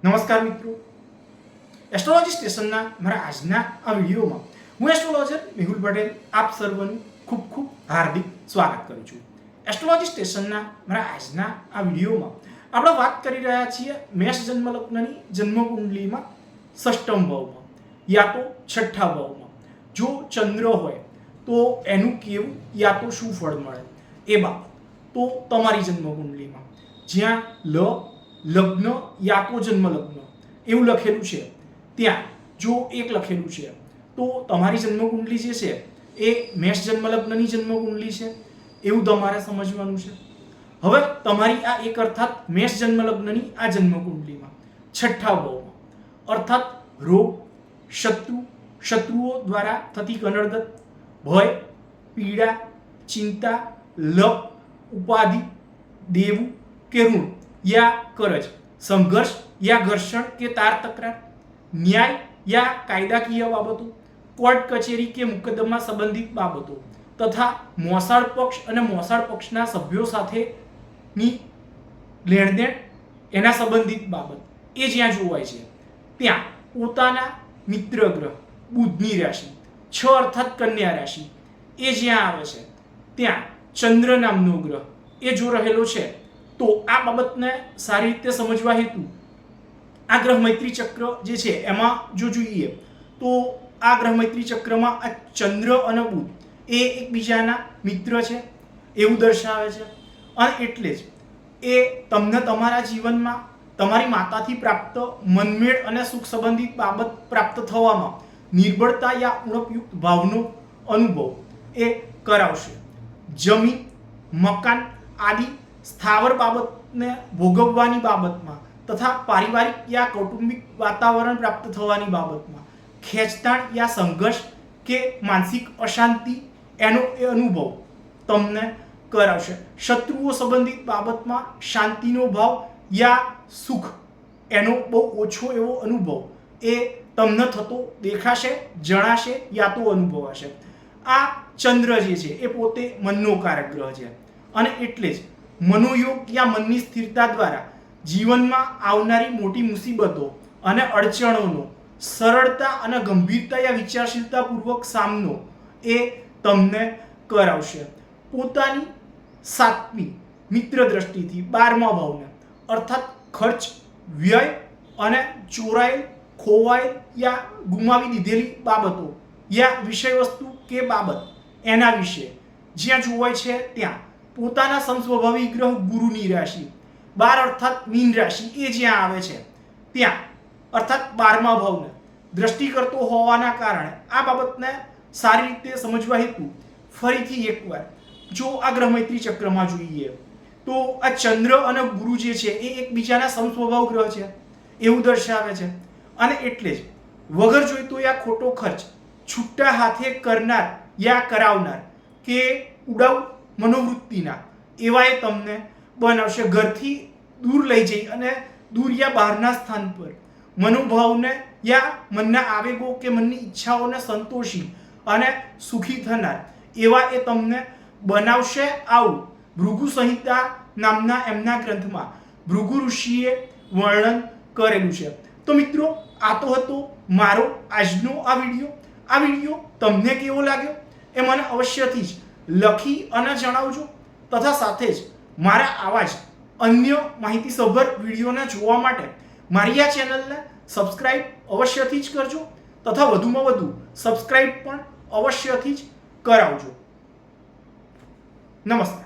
નમસ્કાર મિત્રો, એસ્ટ્રોલોજી સ્ટેશનના મારા આજના આ વિડીયોમાં હું એસ્ટ્રોલોજર મેહુલ પટેલ આપ સર્વનું ખૂબ ખૂબ હાર્દિક સ્વાગત કરું છું. એસ્ટ્રોલોજી સ્ટેશનના મારા આજના આ વિડીયોમાં આપણે વાત કરી રહ્યા છીએ મેષ જન્મ લગ્નની જન્મ કુંડલીમાં ષષ્ઠમ ભાવમાં યા તો છઠ્ઠા ભાવમાં જો ચંદ્ર હોય તો એનું કેવું યા તો શું ફળ મળે એ બાબત. તો તમારી જન્મ કુંડલીમાં જ્યાં લગ્ન યા તો જન્મ લગ્ન એવું લખેલું છે ત્યાં જો એક લખેલું છે તો તમારી જન્મ કુંડલી જે છે એ મેષ જન્મ લગ્નની જન્મ કુંડલી છે એવું તમારે સમજવાનું છે. હવે તમારી આ એક અર્થાત મેષ જન્મ લગ્નની આ જન્મ કુંડલીમાં છઠ્ઠા ભાવમાં અર્થાત રોગ, શત્રુઓ દ્વારા થતી કનડગત, ભય, પીડા, ચિંતા, લપ, ઉપાધિ, દેવું કે ઋણ યા કરજ, સંઘર્ષ યા ઘર્ષણ કે તાર તકરાર, ન્યાય યા કાયદાકીય બાબતો, કોર્ટ કચેરી કે મુકદ્દમા સંબંધિત બાબતો તથા મોસાળ પક્ષ અને મોસાળ પક્ષના સભ્યો સાથેની લેણદેણ એના સંબંધિત બાબત એ જ્યાં જોવાય છે ત્યાં પોતાના મિત્ર ગ્રહ બુધની રાશિ 6 અર્થાત કન્યા રાશિ એ જ્યાં આવે છે ત્યાં ચંદ્ર નામનો ગ્રહ એ જો રહેલો છે તો આ બાબતને સારી રીતે સમજવા હેતુ આ ગ્રહ મૈત્રી ચક્ર જે છે એમાં જો જોઈએ તો આ ગ્રહ મૈત્રી ચક્રમાં આ ચંદ્ર અને બુધ એ એકબીજાના મિત્ર છે એવું દર્શાવે છે અને એટલે જ એ તમને તમારા જીવનમાં તમારી માતાથી પ્રાપ્ત મનમેળ અને સુખ સંબંધિત બાબત પ્રાપ્ત થવામાં નિર્બળતા યા ઉણપયુક્ત ભાવનો અનુભવ એ કરાવશે. જમીન, મકાન આદિ સ્થાવર બાબતને ભોગવવાની બાબતમાં તથા પારિવારિક યા કૌટુંબિક વાતાવરણ પ્રાપ્ત થવાની બાબતમાં ખેંચતાણ યા સંઘર્ષ કે માનસિક અશાંતિ એનો એ અનુભવ તમને કરાવશે. શત્રુઓ સંબંધિત બાબતમાં શાંતિનો ભાવ યા સુખ એનો બહુ ઓછો એવો અનુભવ એ તમને થતો દેખાશે, જણાશે યા તો અનુભવાશે. આ ચંદ્ર જે છે એ પોતે મનનો કારક ગ્રહ છે અને એટલે જ મનોયોગ યા મનની સ્થિરતા દ્વારા જીવનમાં આવનારી મોટી મુસીબતો અને અડચણોનો સરળતા અને ગંભીરતા યા વિચારશીલતાપૂર્વક સામનો એ તમને કરાવશે. પોતાની 7મી મિત્ર દ્રષ્ટિથી 12મા ભાવને અર્થાત ખર્ચ, વ્યય અને ચોરાયેલ, ખોવાયેલ યા ગુમાવી દીધેલી બાબતો યા વિષય વસ્તુ કે બાબત એના વિશે જ્યાં જોવાય છે ત્યાં પોતાના સમસ્વભાવી ગ્રહ ગુરુની રાશિ 12 અર્થાત મીન રાશિ એ જ્યાં આવે છે ત્યાં અર્થાત 12મા ભાવને દ્રષ્ટિ કરતો હોવાના કારણે આ બાબતને સારી રીતે સમજવા હેતુ ફરીથી એકવાર જો આ ગ્રહ મૈત્રી ચક્રમાં જોઈએ તો આ ચંદ્ર અને ગુરુ જે છે એ એકબીજાના સમસ્વભાવ ગ્રહ છે એવું દર્શાવે છે અને એટલે જ વગર જોઈતો યા ખોટો ખર્ચ છૂટા હાથે કરનાર યા કરાવનાર કે ઉડાઉ મનોવૃત્તિના એવા એ તમને બનાવશે. ઘરથી દૂર લઈ જઈ અને દૂર યા બહારના સ્થાન પર મનોભાવને યા મનના આવેગો કે મનની ઈચ્છાઓને સંતોષી અને સુખી થનાર એવા એ તમને બનાવશે. આવું ભૃગુ સંહિતા નામના એમના ગ્રંથમાં ભૃગુ ઋષિએ વર્ણન કરેલું છે. તો મિત્રો, આ તો હતો મારો આજનો આ વિડીયો. આ વિડીયો તમને કેવો લાગ્યો એ મને અવશ્યથી જ લખી અને જણાવજો તથા સાથે જ મારા આવા જ અન્ય માહિતીસભર વિડીયોને જોવા માટે મારી આ ચેનલને સબસ્ક્રાઇબ અવશ્યથી જ કરજો તથા વધુમાં વધુ સબસ્ક્રાઇબ પણ અવશ્યથી જ કરાવજો. નમસ્કાર.